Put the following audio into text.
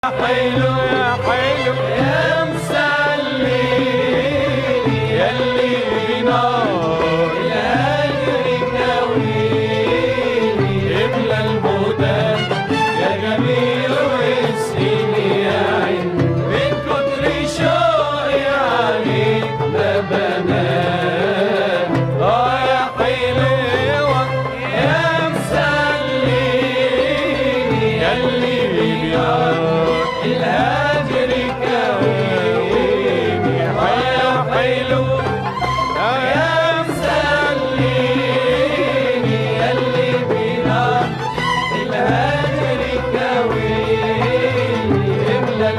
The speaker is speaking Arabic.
حلو يا حلو يا مسليني يلي بنار الهجر كويني ابلى الهدى يا جميل واسقيني يا عين من كتر شوقي عليك ما بنام يا حلو يا مسليني يلي بنار الهجر كويني يا حلو يا مسليني يلي بنار الهجر كويني املى